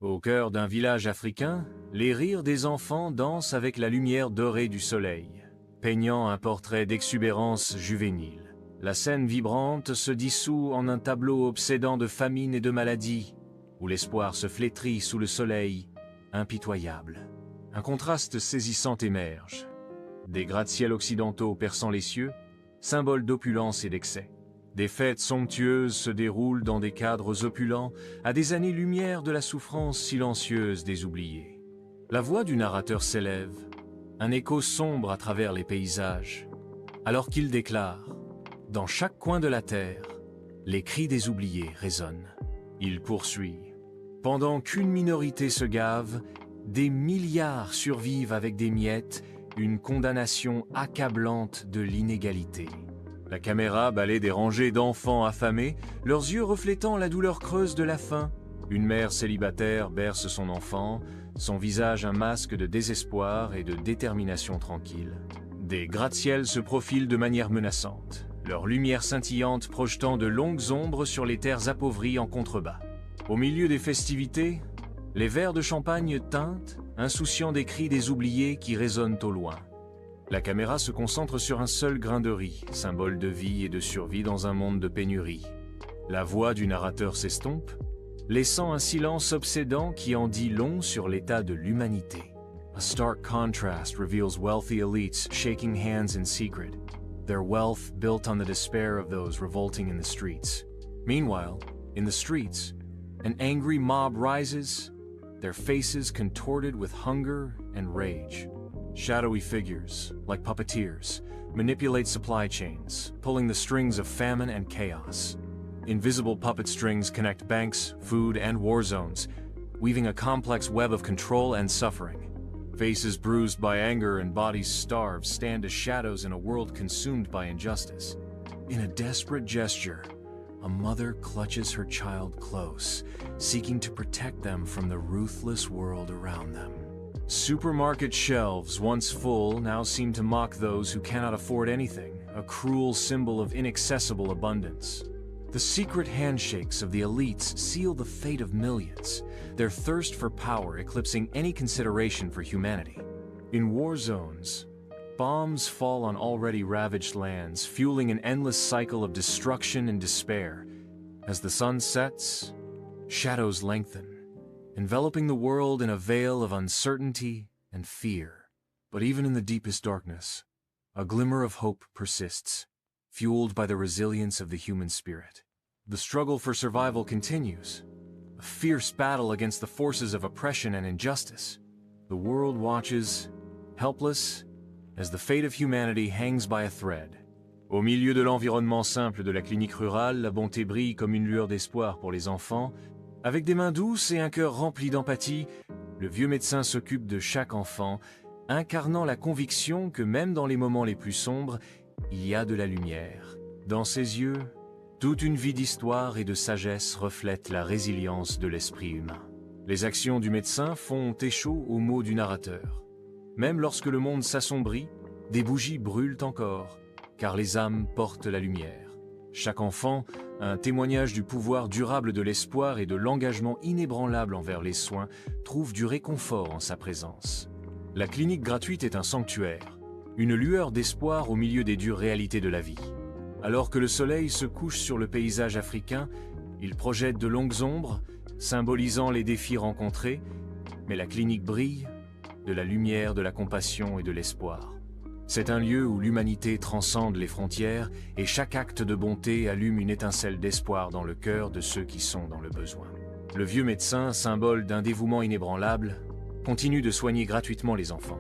Au cœur d'un village africain, les rires des enfants dansent avec la lumière dorée du soleil, peignant un portrait d'exubérance juvénile. La scène vibrante se dissout en un tableau obsédant de famine et de maladie, où l'espoir se flétrit sous le soleil, impitoyable. Un contraste saisissant émerge. Des gratte-ciels occidentaux perçant les cieux, symboles d'opulence et d'excès. Des fêtes somptueuses se déroulent dans des cadres opulents, à des années-lumière de la souffrance silencieuse des oubliés. La voix du narrateur s'élève, un écho sombre à travers les paysages, alors qu'il déclare « Dans chaque coin de la terre, les cris des oubliés résonnent ». Il poursuit « Pendant qu'une minorité se gave, des milliards survivent avec des miettes, une condamnation accablante de l'inégalité. » La caméra balaie des rangées d'enfants affamés, leurs yeux reflétant la douleur creuse de la faim. Une mère célibataire berce son enfant, son visage un masque de désespoir et de détermination tranquille. Des gratte-ciels se profilent de manière menaçante, leur lumière scintillante projetant de longues ombres sur les terres appauvries en contrebas. Au milieu des festivités, les verres de champagne tintent, insouciants des cris des oubliés qui résonnent au loin. La caméra se concentre sur un seul grain de riz, symbole de vie et de survie dans un monde de pénurie. La voix du narrateur s'estompe, laissant un silence obsédant qui en dit long sur l'état de l'humanité. A stark contrast reveals wealthy elites shaking hands in secret, their wealth built on the despair of those revolting in the streets. Meanwhile, in the streets, an angry mob rises, their faces contorted with hunger and rage. Shadowy figures, like puppeteers, manipulate supply chains, pulling the strings of famine and chaos. Invisible puppet strings connect banks, food, and war zones, weaving a complex web of control and suffering. Faces bruised by anger and bodies starved stand as shadows in a world consumed by injustice. In a desperate gesture, a mother clutches her child close, seeking to protect them from the ruthless world around them. Supermarket shelves, once full, now seem to mock those who cannot afford anything, a cruel symbol of inaccessible abundance. The secret handshakes of the elites seal the fate of millions, their thirst for power eclipsing any consideration for humanity. In war zones, bombs fall on already ravaged lands, fueling an endless cycle of destruction and despair. As the sun sets, shadows lengthen, enveloping the world in a veil of uncertainty and fear. But even in the deepest darkness, a glimmer of hope persists, fueled by the resilience of the human spirit. The struggle for survival continues, a fierce battle against the forces of oppression and injustice. The world watches, helpless, as the fate of humanity hangs by a thread. Au milieu de l'environnement simple de la clinique rurale, la bonté brille comme une lueur d'espoir pour les enfants. Avec des mains douces et un cœur rempli d'empathie, le vieux médecin s'occupe de chaque enfant, incarnant la conviction que même dans les moments les plus sombres, il y a de la lumière. Dans ses yeux, toute une vie d'histoire et de sagesse reflète la résilience de l'esprit humain. Les actions du médecin font écho aux mots du narrateur. Même lorsque le monde s'assombrit, des bougies brûlent encore, car les âmes portent la lumière. Chaque enfant, un témoignage du pouvoir durable de l'espoir et de l'engagement inébranlable envers les soins, trouve du réconfort en sa présence. La clinique gratuite est un sanctuaire, une lueur d'espoir au milieu des dures réalités de la vie. Alors que le soleil se couche sur le paysage africain, il projette de longues ombres, symbolisant les défis rencontrés, mais la clinique brille de la lumière, de la compassion et de l'espoir. C'est un lieu où l'humanité transcende les frontières et chaque acte de bonté allume une étincelle d'espoir dans le cœur de ceux qui sont dans le besoin. Le vieux médecin, symbole d'un dévouement inébranlable, continue de soigner gratuitement les enfants.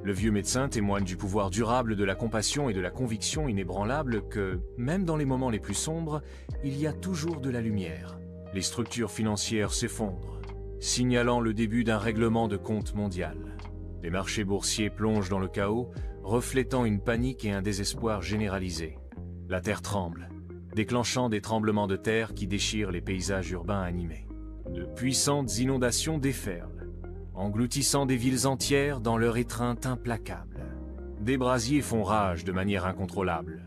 Le vieux médecin témoigne du pouvoir durable de la compassion et de la conviction inébranlable que, même dans les moments les plus sombres, il y a toujours de la lumière. Les structures financières s'effondrent, signalant le début d'un règlement de compte mondial. Les marchés boursiers plongent dans le chaos, reflétant une panique et un désespoir généralisés. La terre tremble, déclenchant des tremblements de terre qui déchirent les paysages urbains animés. De puissantes inondations déferlent, engloutissant des villes entières dans leur étreinte implacable. Des brasiers font rage de manière incontrôlable,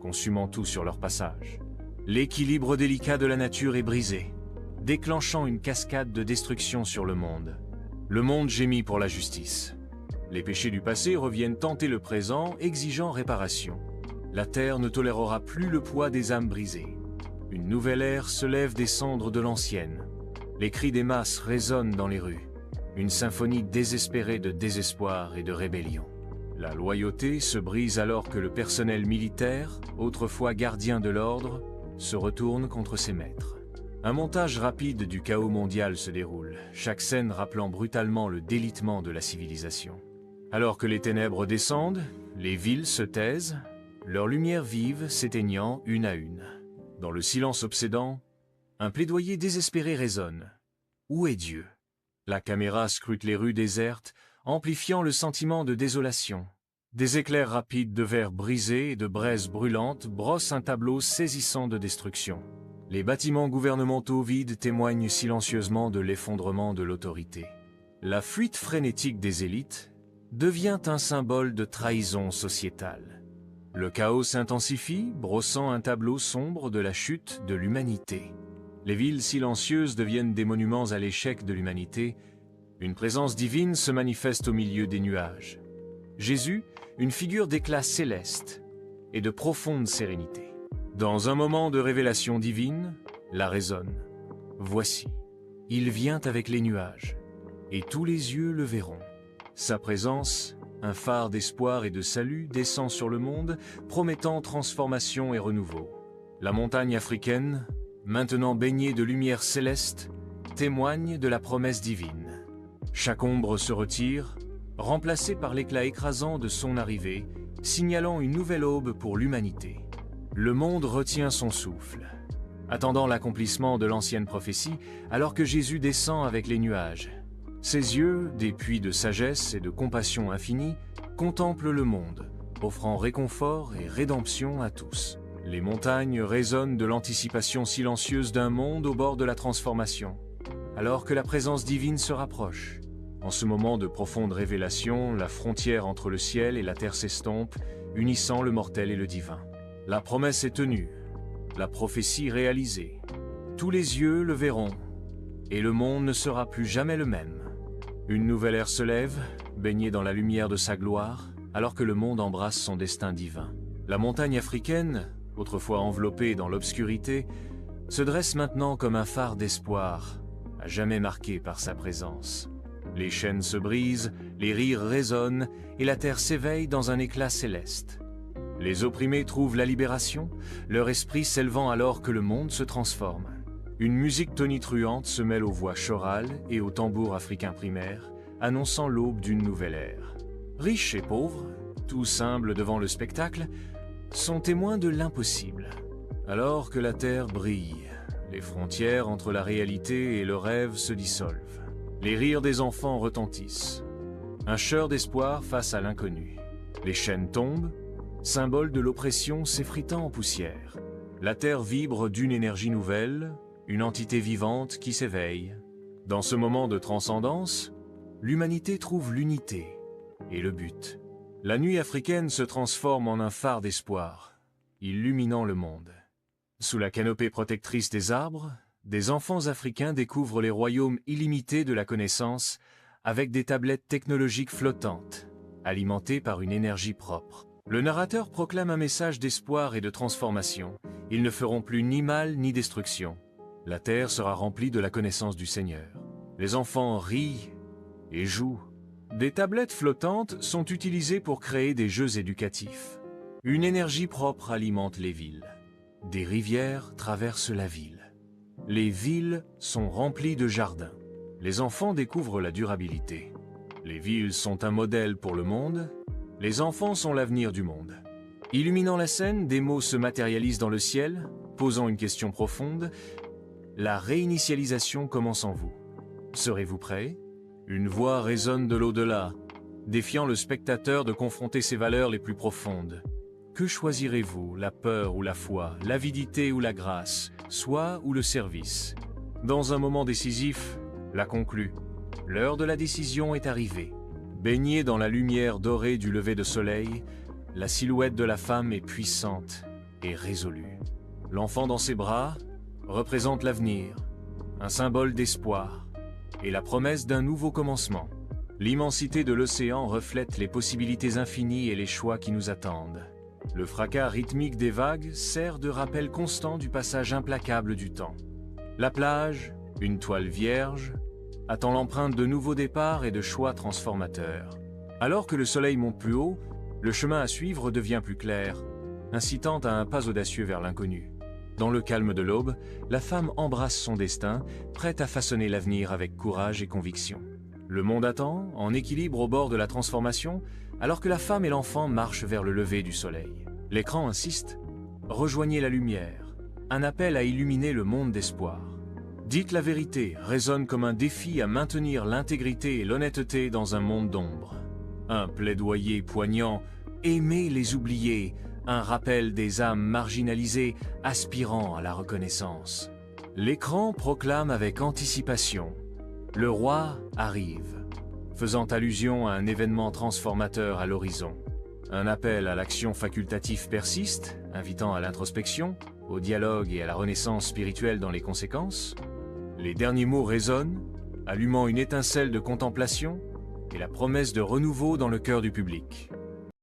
consumant tout sur leur passage. L'équilibre délicat de la nature est brisé, déclenchant une cascade de destruction sur le monde. Le monde gémit pour la justice. Les péchés du passé reviennent tenter le présent, exigeant réparation. La terre ne tolérera plus le poids des âmes brisées. Une nouvelle ère se lève des cendres de l'ancienne. Les cris des masses résonnent dans les rues. Une symphonie désespérée de désespoir et de rébellion. La loyauté se brise alors que le personnel militaire, autrefois gardien de l'ordre, se retourne contre ses maîtres. Un montage rapide du chaos mondial se déroule, chaque scène rappelant brutalement le délitement de la civilisation. Alors que les ténèbres descendent, les villes se taisent, leurs lumières vives s'éteignant une à une. Dans le silence obsédant, un plaidoyer désespéré résonne. Où est Dieu? La caméra scrute les rues désertes, amplifiant le sentiment de désolation. Des éclairs rapides de verres brisés et de braises brûlantes brossent un tableau saisissant de destruction. Les bâtiments gouvernementaux vides témoignent silencieusement de l'effondrement de l'autorité. La fuite frénétique des élites devient un symbole de trahison sociétale. Le chaos s'intensifie, brossant un tableau sombre de la chute de l'humanité. Les villes silencieuses deviennent des monuments à l'échec de l'humanité. Une présence divine se manifeste au milieu des nuages. Jésus, une figure d'éclat céleste et de profonde sérénité. Dans un moment de révélation divine, la résonne. Voici, il vient avec les nuages, et tous les yeux le verront. Sa présence, un phare d'espoir et de salut, descend sur le monde, promettant transformation et renouveau. La montagne africaine, maintenant baignée de lumière céleste, témoigne de la promesse divine. Chaque ombre se retire, remplacée par l'éclat écrasant de son arrivée, signalant une nouvelle aube pour l'humanité. Le monde retient son souffle, attendant l'accomplissement de l'ancienne prophétie, alors que Jésus descend avec les nuages. Ses yeux, des puits de sagesse et de compassion infinie, contemplent le monde, offrant réconfort et rédemption à tous. Les montagnes résonnent de l'anticipation silencieuse d'un monde au bord de la transformation, alors que la présence divine se rapproche. En ce moment de profonde révélation, la frontière entre le ciel et la terre s'estompe, unissant le mortel et le divin. La promesse est tenue, la prophétie réalisée. Tous les yeux le verront, et le monde ne sera plus jamais le même. Une nouvelle ère se lève, baignée dans la lumière de sa gloire, alors que le monde embrasse son destin divin. La montagne africaine, autrefois enveloppée dans l'obscurité, se dresse maintenant comme un phare d'espoir, à jamais marqué par sa présence. Les chaînes se brisent, les rires résonnent, et la terre s'éveille dans un éclat céleste. Les opprimés trouvent la libération, leur esprit s'élevant alors que le monde se transforme. Une musique tonitruante se mêle aux voix chorales et aux tambours africains primaires, annonçant l'aube d'une nouvelle ère. Riches et pauvres, tous humbles devant le spectacle, sont témoins de l'impossible. Alors que la terre brille, les frontières entre la réalité et le rêve se dissolvent. Les rires des enfants retentissent. Un chœur d'espoir face à l'inconnu. Les chaînes tombent, symbole de l'oppression s'effritant en poussière. La terre vibre d'une énergie nouvelle, une entité vivante qui s'éveille. Dans ce moment de transcendance, l'humanité trouve l'unité et le but. La nuit africaine se transforme en un phare d'espoir, illuminant le monde. Sous la canopée protectrice des arbres, des enfants africains découvrent les royaumes illimités de la connaissance avec des tablettes technologiques flottantes, alimentées par une énergie propre. Le narrateur proclame un message d'espoir et de transformation. Ils ne feront plus ni mal ni destruction. La terre sera remplie de la connaissance du Seigneur. Les enfants rient et jouent. Des tablettes flottantes sont utilisées pour créer des jeux éducatifs. Une énergie propre alimente les villes. Des rivières traversent la ville. Les villes sont remplies de jardins. Les enfants découvrent la durabilité. Les villes sont un modèle pour le monde. Les enfants sont l'avenir du monde. Illuminant la scène, des mots se matérialisent dans le ciel, posant une question profonde. La réinitialisation commence en vous. Serez-vous prêts? Une voix résonne de l'au-delà, défiant le spectateur de confronter ses valeurs les plus profondes. Que choisirez-vous, la peur ou la foi, l'avidité ou la grâce, soi ou le service? Dans un moment décisif, la conclut. L'heure de la décision est arrivée. Baignée dans la lumière dorée du lever de soleil, la silhouette de la femme est puissante et résolue. L'enfant dans ses bras représente l'avenir, un symbole d'espoir et la promesse d'un nouveau commencement. L'immensité de l'océan reflète les possibilités infinies et les choix qui nous attendent. Le fracas rythmique des vagues sert de rappel constant du passage implacable du temps. La plage, une toile vierge, attend l'empreinte de nouveaux départs et de choix transformateurs. Alors que le soleil monte plus haut, le chemin à suivre devient plus clair, incitant à un pas audacieux vers l'inconnu. Dans le calme de l'aube, la femme embrasse son destin, prête à façonner l'avenir avec courage et conviction. Le monde attend, en équilibre au bord de la transformation, alors que la femme et l'enfant marchent vers le lever du soleil. L'écran insiste « Rejoignez la lumière », un appel à illuminer le monde d'espoir. Dites la vérité résonne comme un défi à maintenir l'intégrité et l'honnêteté dans un monde d'ombre. Un plaidoyer poignant « Aimez les oubliés », un rappel des âmes marginalisées aspirant à la reconnaissance. L'écran proclame avec anticipation « Le roi arrive », faisant allusion à un événement transformateur à l'horizon. Un appel à l'action facultative persiste, invitant à l'introspection, au dialogue et à la renaissance spirituelle dans les conséquences. Les derniers mots résonnent, allumant une étincelle de contemplation et la promesse de renouveau dans le cœur du public.